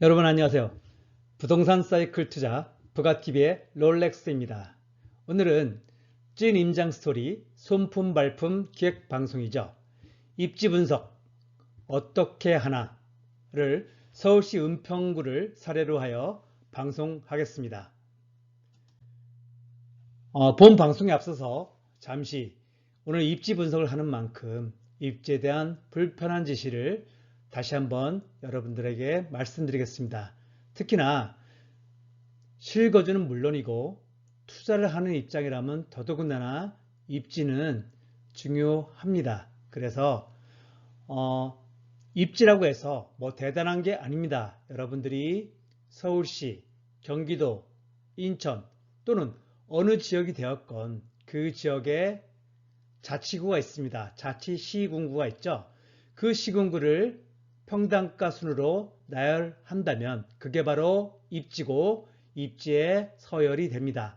여러분 안녕하세요. 부동산 사이클 투자 부가TV의 롤렉스입니다. 오늘은 찐 임장 스토리 손품 발품 기획 방송이죠. 입지 분석 어떻게 하나를 서울시 은평구를 사례로 하여 방송하겠습니다. 본 방송에 앞서서 잠시 오늘 입지 분석을 하는 만큼 입지에 대한 불편한 지시를 다시 한번 여러분들에게 말씀드리겠습니다. 특히나 실거주는 물론이고 투자를 하는 입장이라면 더더군다나 입지는 중요합니다. 그래서 입지라고 해서 뭐 대단한 게 아닙니다. 여러분들이 서울시, 경기도, 인천 또는 어느 지역이 되었건 그 지역에 자치구가 있습니다. 자치시군구가 있죠. 그 시군구를 평당가 순으로 나열한다면 그게 바로 입지고 입지의 서열이 됩니다.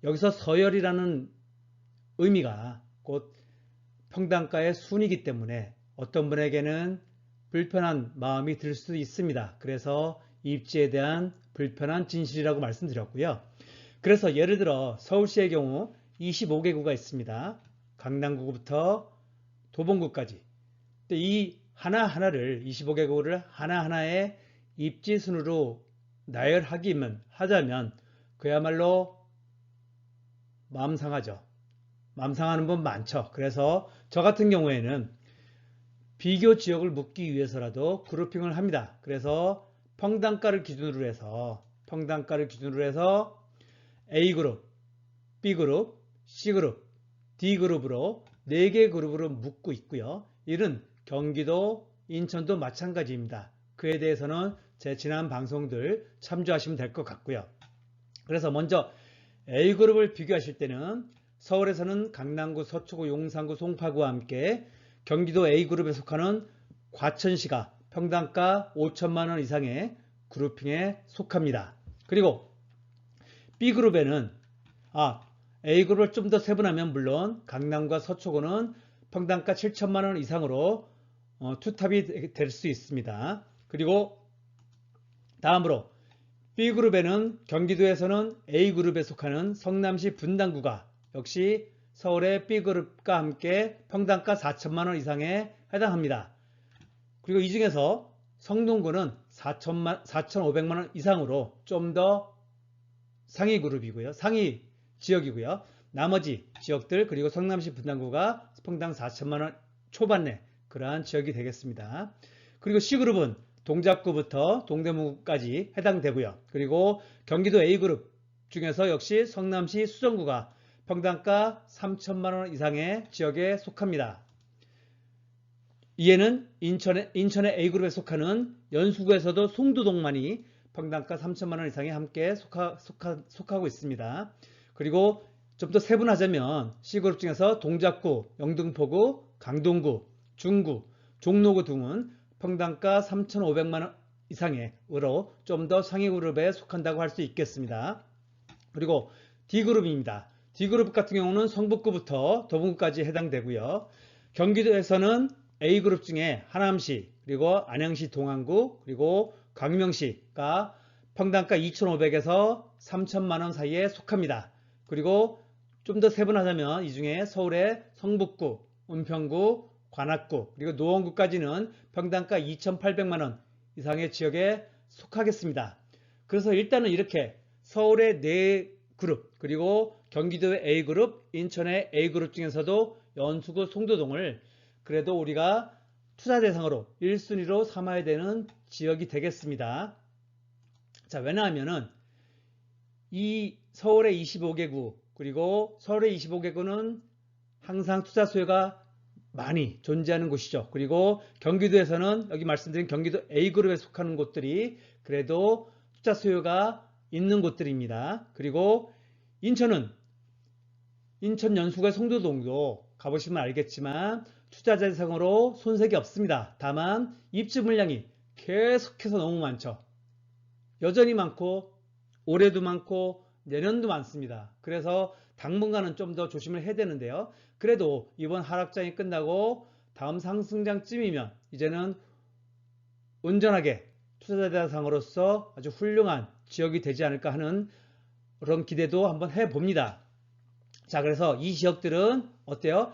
여기서 서열이라는 의미가 곧 평당가의 순이기 때문에 어떤 분에게는 불편한 마음이 들 수 있습니다. 그래서 입지에 대한 불편한 진실이라고 말씀드렸고요. 그래서 예를 들어 서울시의 경우 25개구가 있습니다. 강남구부터 도봉구까지. 이 하나하나를 25개구를 하나하나의 입지순으로 나열하기만 하자면 그야말로 마음 상하죠. 마음 상하는 분 많죠. 그래서 저 같은 경우에는 비교 지역을 묻기 위해서라도 그룹핑을 합니다. 그래서 평당가를 기준으로 해서 A그룹, B그룹, C그룹, D그룹으로 4개 그룹으로 묶고 있고요. 이는 경기도, 인천도 마찬가지입니다. 그에 대해서는 제 지난 방송들 참조하시면 될 것 같고요. 그래서 먼저 A그룹을 비교하실 때는 서울에서는 강남구, 서초구, 용산구, 송파구와 함께 경기도 A그룹에 속하는 과천시가 평당가 5천만 원 이상의 그룹핑에 속합니다. 그리고 B그룹에는 A그룹을 좀 더 세분하면 물론 강남과 서초구는 평당가 7천만 원 이상으로 투탑이 될 수 있습니다. 그리고 다음으로 B그룹에는 경기도에서는 A그룹에 속하는 성남시 분당구가 역시 서울의 B그룹과 함께 평당가 4천만 원 이상에 해당합니다. 그리고 이 중에서 성동구는 4,500만 원 이상으로 좀 더 상위 그룹이고요. 상위 지역이고요. 나머지 지역들 그리고 성남시 분당구가 평당 4천만 원 초반내 그러한 지역이 되겠습니다. 그리고 C그룹은 동작구부터 동대문구까지 해당되고요. 그리고 경기도 A그룹 중에서 역시 성남시 수정구가 평당가 3천만 원 이상의 지역에 속합니다. 이에는 인천의 A그룹에 속하는 연수구에서도 송도동만이 평당가 3천만 원 이상에 함께 속하고 있습니다. 그리고 좀 더 세분하자면 C그룹 중에서 동작구, 영등포구, 강동구, 중구, 종로구 등은 평당가 3,500만 원 이상의 으로 좀 더 상위 그룹에 속한다고 할 수 있겠습니다. 그리고 D그룹입니다. D그룹 같은 경우는 성북구부터 도봉구까지 해당되고요. 경기도에서는 A그룹 중에 하남시, 그리고 안양시 동안구, 그리고 광명시가 평당가 2,500에서 3천만 원 사이에 속합니다. 그리고 좀 더 세분하자면 이 중에 서울의 성북구, 은평구, 관악구, 그리고 노원구까지는 평당가 2,800만 원 이상의 지역에 속하겠습니다. 그래서 일단은 이렇게 서울의 4그룹, 그리고 경기도의 A그룹, 인천의 A그룹 중에서도 연수구, 송도동을 그래도 우리가 투자 대상으로 1순위로 삼아야 되는 지역이 되겠습니다. 자, 왜냐하면은 이 서울의 25개구 그리고 서울의 25개구는 항상 투자 수요가 많이 존재하는 곳이죠. 그리고 경기도에서는 여기 말씀드린 경기도 A그룹에 속하는 곳들이 그래도 투자 수요가 있는 곳들입니다. 그리고 인천 연수구의 송도동도 가보시면 알겠지만 투자 대상으로 손색이 없습니다. 다만 입주 물량이 계속해서 너무 많죠. 여전히 많고 올해도 많고 내년도 많습니다. 그래서 당분간은 좀 더 조심을 해야 되는데요. 그래도 이번 하락장이 끝나고 다음 상승장쯤이면 이제는 온전하게 투자 대상으로서 아주 훌륭한 지역이 되지 않을까 하는 그런 기대도 한번 해봅니다. 자, 그래서 이 지역들은 어때요?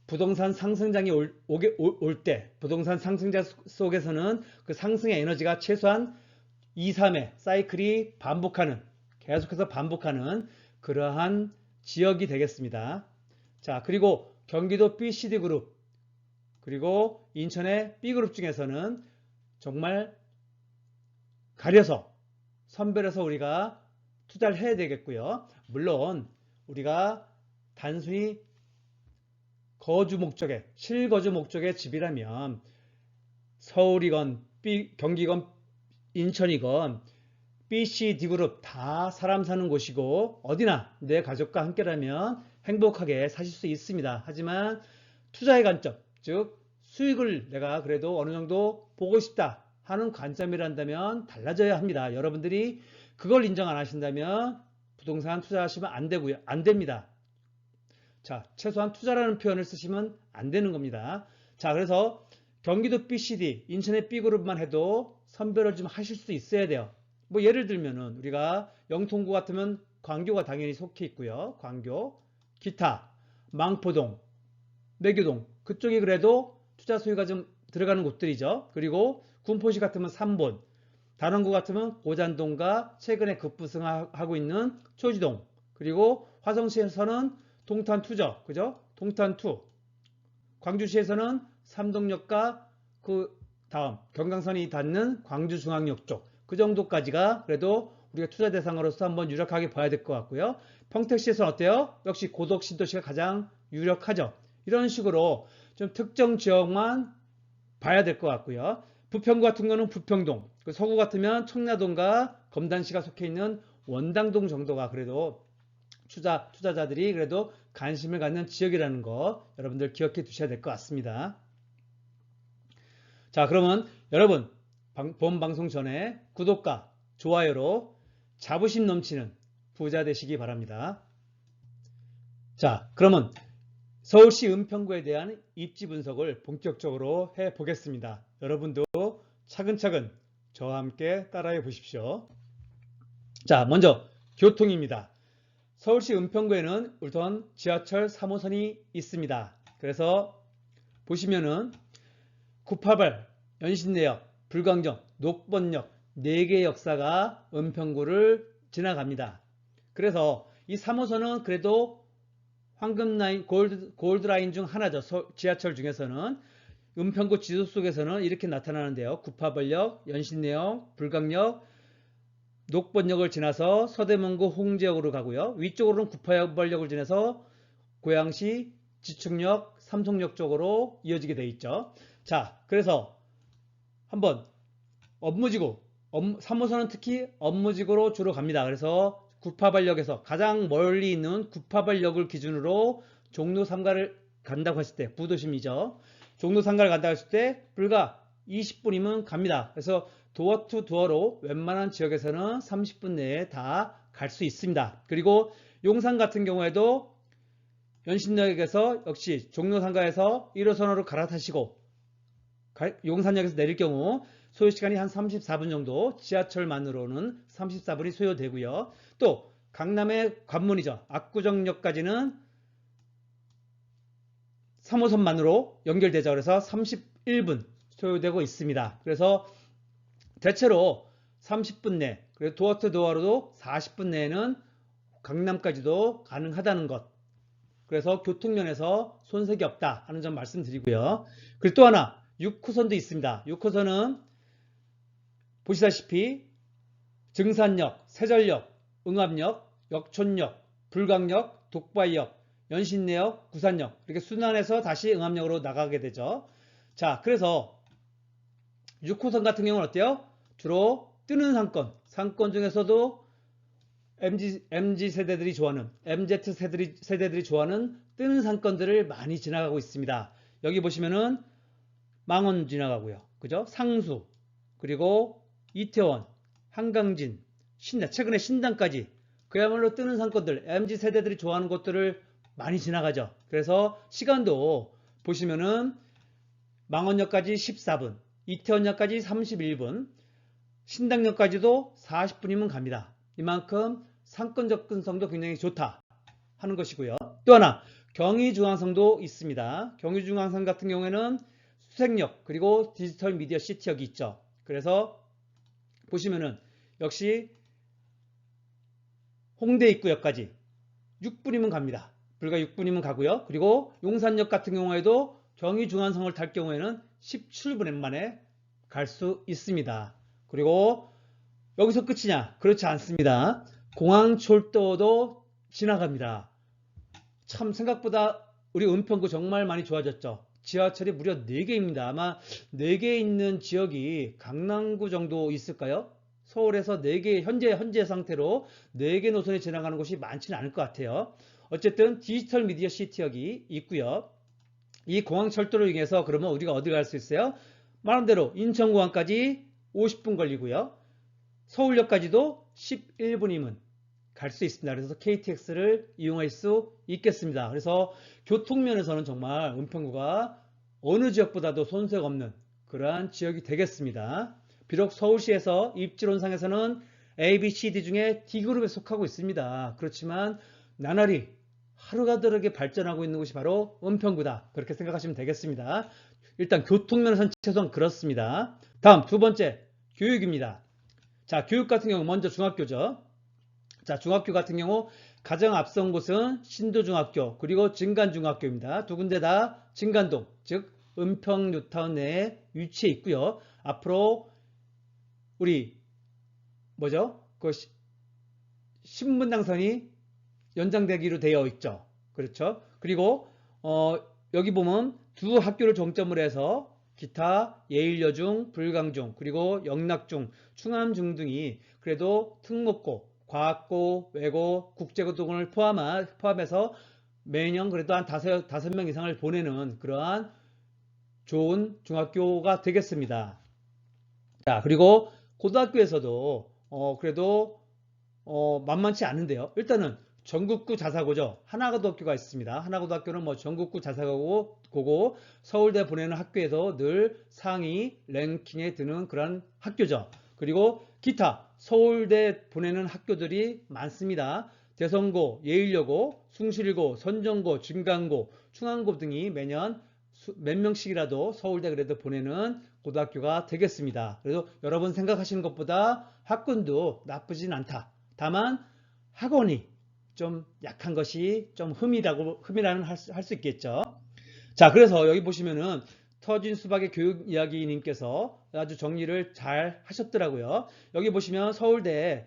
부동산 상승장이 올 때, 부동산 상승장 속에서는 그 상승의 에너지가 최소한 2, 3회 사이클이 반복하는, 계속해서 반복하는 그러한 지역이 되겠습니다. 자, 그리고 경기도 BCD 그룹, 그리고 인천의 B그룹 중에서는 정말 가려서, 선별해서 우리가 투자를 해야 되겠고요. 물론 우리가 단순히 거주 목적의, 실거주 목적의 집이라면 서울이건 경기건 인천이건 BCD그룹 다 사람 사는 곳이고 어디나 내 가족과 함께라면 행복하게 사실 수 있습니다. 하지만 투자의 관점, 즉 수익을 내가 그래도 어느 정도 보고 싶다 하는 관점이란다면 달라져야 합니다. 여러분들이 그걸 인정 안 하신다면 부동산 투자하시면 안 되고요. 안 됩니다. 자, 최소한 투자라는 표현을 쓰시면 안 되는 겁니다. 자, 그래서 경기도 BCD, 인천의 B그룹만 해도 선별을 좀 하실 수 있어야 돼요. 뭐 예를 들면은 우리가 영통구 같으면 광교가 당연히 속해 있고요. 광교, 기타, 망포동, 매교동 그쪽이 그래도 투자 수요가 좀 들어가는 곳들이죠. 그리고 군포시 같으면 삼본, 단원구 같으면 고잔동과 최근에 급부상하고 있는 초지동, 그리고 화성시에서는 동탄2죠. 그죠? 동탄2. 광주시에서는 삼동역과 그 다음 경강선이 닿는 광주중앙역 쪽. 그 정도까지가 그래도 우리가 투자 대상으로서 한번 유력하게 봐야 될 것 같고요. 평택시에서는 어때요? 역시 고덕 신도시가 가장 유력하죠. 이런 식으로 좀 특정 지역만 봐야 될 것 같고요. 부평구 같은 거는 부평동, 서구 같으면 청라동과 검단시가 속해 있는 원당동 정도가 그래도 투자자들이 그래도 관심을 갖는 지역이라는 거 여러분들 기억해 두셔야 될 것 같습니다. 자, 그러면 여러분 본 방송 전에 구독과 좋아요로 자부심 넘치는 부자 되시기 바랍니다. 자, 그러면 서울시 은평구에 대한 입지 분석을 본격적으로 해 보겠습니다. 여러분도 차근차근 저와 함께 따라해 보십시오. 자, 먼저 교통입니다. 서울시 은평구에는 우선 지하철 3호선이 있습니다. 그래서 보시면은 988, 연신내역, 불광역, 녹번역 4개의 역사가 은평구를 지나갑니다. 그래서 이 3호선은 그래도 황금라인, 골드라인 중 하나죠. 지하철 중에서는. 은평구 지도 속에서는 이렇게 나타나는데요. 988역, 연신내역, 불광역, 녹번역을 지나서 서대문구 홍제역으로 가고요. 위쪽으로는 988역을 지나서 고양시, 지축역, 삼성역 쪽으로 이어지게 되어 있죠. 자, 그래서 한번 업무지구, 3호선은 특히 업무지구로 주로 갑니다. 그래서 988역에서 가장 멀리 있는 988역을 기준으로 종로 3가를 간다고 했을 때, 부도심이죠. 종로 3가를 간다고 했을 때 불과 20분이면 갑니다. 그래서 도어 투 도어로 웬만한 지역에서는 30분 내에 다 갈 수 있습니다. 그리고 용산 같은 경우에도 연신역에서 역시 종로 3가에서 1호선으로 갈아타시고 용산역에서 내릴 경우 소요시간이 한 34분 정도, 지하철만으로는 34분이 소요되고요. 또 강남의 관문이죠. 압구정역까지는 3호선만으로 연결되죠. 그래서 31분 소요되고 있습니다. 그래서 대체로 30분 내, 그리고 도어 투 도어로도 40분 내에는 강남까지도 가능하다는 것. 그래서 교통면에서 손색이 없다 하는 점 말씀드리고요. 그리고 또 하나 6호선도 있습니다. 6호선은 보시다시피 증산역, 세전역, 응암역, 역촌역, 불광역, 독바이역, 연신내역, 구산역 이렇게 순환해서 다시 응암역으로 나가게 되죠. 자, 그래서 6호선 같은 경우는 어때요? 주로 뜨는 상권 중에서도 MZ 세대들이 좋아하는, MZ 세대들이 좋아하는 뜨는 상권들을 많이 지나가고 있습니다. 여기 보시면은 망원 지나가고요. 그죠? 상수, 그리고 이태원, 한강진, 최근에 신당까지 그야말로 뜨는 상권들, MZ 세대들이 좋아하는 곳들을 많이 지나가죠. 그래서 시간도 보시면은 망원역까지 14분, 이태원역까지 31분, 신당역까지도 40분이면 갑니다. 이만큼 상권 접근성도 굉장히 좋다 하는 것이고요. 또 하나 경의중앙성도 있습니다. 경의중앙성 같은 경우에는 수색역 그리고 디지털 미디어 시티역이 있죠. 그래서 보시면은 역시 홍대 입구역까지 6분이면 갑니다. 불과 6분이면 가고요. 그리고 용산역 같은 경우에도 경의중앙성을 탈 경우에는 17분 만에 갈 수 있습니다. 그리고 여기서 끝이냐? 그렇지 않습니다. 공항철도도 지나갑니다. 참 생각보다 우리 은평구 정말 많이 좋아졌죠. 지하철이 무려 4개입니다. 아마 4개 있는 지역이 강남구 정도 있을까요? 서울에서 4개 현재 상태로 4개 노선이 지나가는 곳이 많지는 않을 것 같아요. 어쨌든 디지털 미디어 시티역이 있고요. 이 공항철도를 이용해서 그러면 우리가 어디 갈 수 있어요? 말한 대로 인천공항까지 50분 걸리고요. 서울역까지도 11분이면 갈 수 있습니다. 그래서 KTX를 이용할 수 있겠습니다. 그래서 교통면에서는 정말 은평구가 어느 지역보다도 손색 없는 그러한 지역이 되겠습니다. 비록 서울시에서 입지론상에서는 A, B, C, D 중에 D그룹에 속하고 있습니다. 그렇지만 나날이 하루가 다르게 발전하고 있는 곳이 바로 은평구다. 그렇게 생각하시면 되겠습니다. 일단 교통면에서는 최소한 그렇습니다. 다음 두 번째 교육입니다. 자, 교육 같은 경우 먼저 중학교죠. 자, 중학교 같은 경우 가장 앞선 곳은 신도중학교 그리고 진간중학교입니다. 두 군데 다 진간동 즉 은평 뉴타운 내에 위치해 있고요. 앞으로 우리 뭐죠? 그 신분당선이 연장되기로 되어 있죠. 그렇죠? 그리고 여기 보면 두 학교를 중점으로 해서 기타 예일여중, 불광중, 그리고 영락중, 충암중 등이 그래도 특목고, 과학고, 외고, 국제고 등을 포함해서 매년 그래도 한 다섯 명 이상을 보내는 그러한 좋은 중학교가 되겠습니다. 자, 그리고 고등학교에서도 그래도 만만치 않은데요. 일단은 전국구 자사고죠. 하나고등학교가 있습니다. 하나고등학교는 뭐 전국구 자사고고 서울대 보내는 학교에서 늘 상위 랭킹에 드는 그런 학교죠. 그리고 기타 서울대 보내는 학교들이 많습니다. 대성고, 예일여고, 숭실고, 선정고, 진간고, 충암고 등이 매년 몇 명씩이라도 서울대 그래도 보내는 고등학교가 되겠습니다. 그래서 여러분 생각하시는 것보다 학군도 나쁘진 않다. 다만 학원이 좀 약한 것이 좀 흠이라는 할 수 있겠죠. 자, 그래서 여기 보시면은 터진 수박의 교육 이야기님께서 아주 정리를 잘 하셨더라고요. 여기 보시면 서울대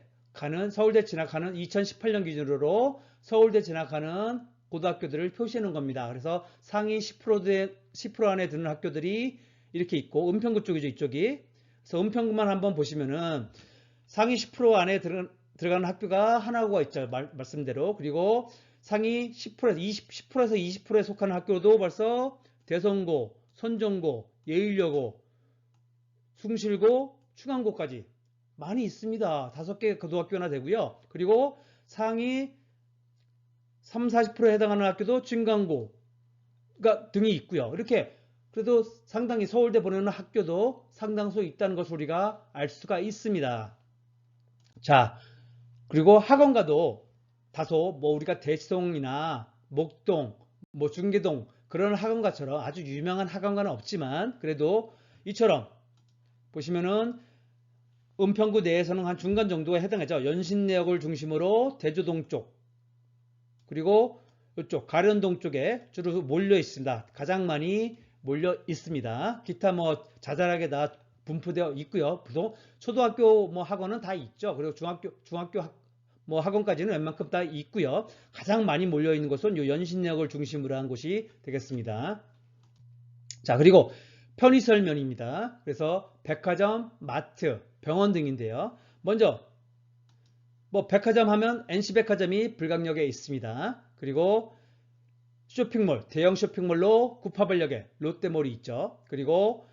진학하는 2018년 기준으로 서울대 진학하는 고등학교들을 표시해 놓은 겁니다. 그래서 상위 10% 안에 드는 학교들이 이렇게 있고 은평구 쪽이죠, 이쪽이. 그래서 은평구만 한번 보시면은 상위 10% 안에 들어가는 학교가 하나고가 있죠. 말씀대로. 그리고 상위 10%에서 20%에 속하는 학교도 벌써 대성고, 선정고, 예일여고, 숭실고, 충암고까지 많이 있습니다. 5개 고등학교나 되고요. 그리고 상위 30~40%에 해당하는 학교도 진간고가 등이 있고요. 이렇게 그래도 상당히 서울대 보내는 학교도 상당수 있다는 것을 우리가 알 수가 있습니다. 자, 그리고 학원가도 다소 뭐 우리가 대치동이나 목동, 뭐 중계동 그런 학원가처럼 아주 유명한 학원가는 없지만 그래도 이처럼 보시면은 은평구 내에서는 한 중간 정도에 해당하죠. 연신내역을 중심으로 대조동 쪽 그리고 이쪽 가련동 쪽에 주로 몰려 있습니다. 가장 많이 몰려 있습니다. 기타 뭐 자잘하게 다 분포되어 있고요. 초등학교 뭐 학원은 다 있죠. 그리고 중학교 뭐 학원까지는 웬만큼 다 있고요. 가장 많이 몰려 있는 곳은 요 연신역을 중심으로 한 곳이 되겠습니다. 자, 그리고 편의시설면입니다. 그래서 백화점, 마트, 병원 등인데요. 먼저 뭐 백화점 하면 NC백화점이 불광역에 있습니다. 그리고 쇼핑몰, 대형 쇼핑몰로 구파발역에 롯데몰이 있죠. 그리고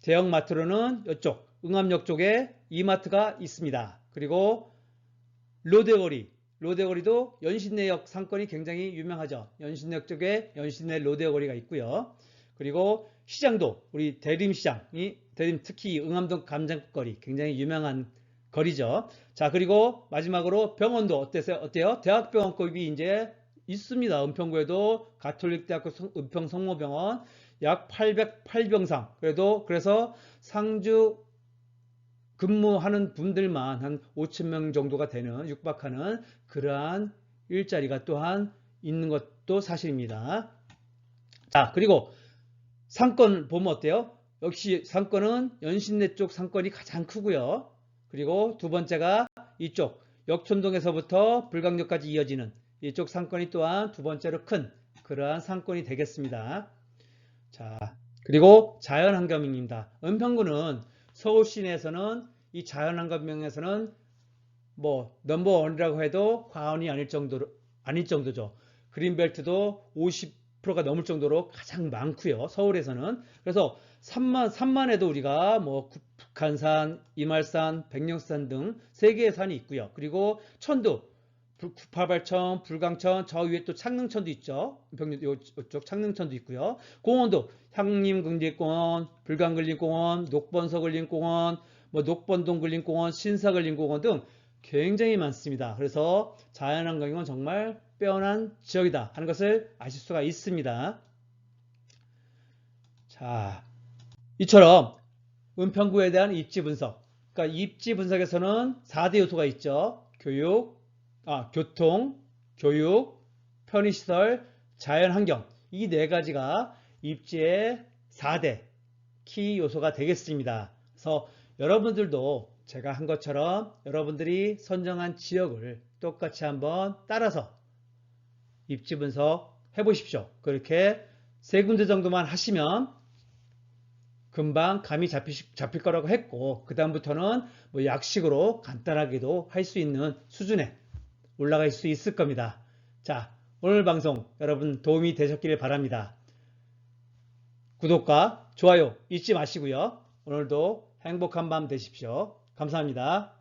대형마트로는 이쪽 응암역 쪽에 이마트가 있습니다. 그리고 로데거리도 연신내역 상권이 굉장히 유명하죠. 연신내역 쪽에 연신내 로데거리가 있고요. 그리고 시장도 우리 대림시장이 특히 응암동 감장거리 굉장히 유명한 거리죠. 자, 그리고 마지막으로 병원도 어때요? 대학병원급이 이제 있습니다. 은평구에도 가톨릭대학교 은평성모병원 약 808병상. 그래서 상주 근무하는 분들만 한 5,000명 정도가 되는 육박하는 그러한 일자리가 또한 있는 것도 사실입니다. 자, 그리고 상권 보면 어때요? 역시 상권은 연신내 쪽 상권이 가장 크고요. 그리고 두 번째가 이쪽 역촌동에서부터 불광역까지 이어지는 이쪽 상권이 또한 두 번째로 큰 그러한 상권이 되겠습니다. 자, 그리고 자연환경입니다. 은평구는 서울 시내에서는 이 자연환경에서는 뭐 넘버원이라고 해도 과언이 아닐 정도죠. 그린벨트도 50%가 넘을 정도로 가장 많고요. 서울에서는. 그래서 산만에도 우리가 뭐 북한산, 이말산, 백령산 등 세 개의 산이 있고요. 그리고 천도, 구파발천, 불광천, 저 위에 또 창릉천도 있죠. 이쪽 창릉천도 있고요. 공원도 향림근린공원, 불광근린공원, 녹번서근린공원, 뭐 녹번동근린공원, 신사근린공원 등 굉장히 많습니다. 그래서 자연환경은 정말 빼어난 지역이다 하는 것을 아실 수가 있습니다. 자, 이처럼 은평구에 대한 입지 분석. 그러니까 입지 분석에서는 4대 요소가 있죠. 교통, 교육, 편의시설, 자연환경. 이 네 가지가 입지의 4대 키 요소가 되겠습니다. 그래서 여러분들도 제가 한 것처럼 여러분들이 선정한 지역을 똑같이 한번 따라서 입지 분석 해보십시오. 그렇게 세 군데 정도만 하시면 금방 감이 잡힐 거라고 했고, 그 다음부터는 뭐 약식으로 간단하게도 할 수 있는 수준에 올라갈 수 있을 겁니다. 자, 오늘 방송 여러분 도움이 되셨기를 바랍니다. 구독과 좋아요 잊지 마시고요. 오늘도 행복한 밤 되십시오. 감사합니다.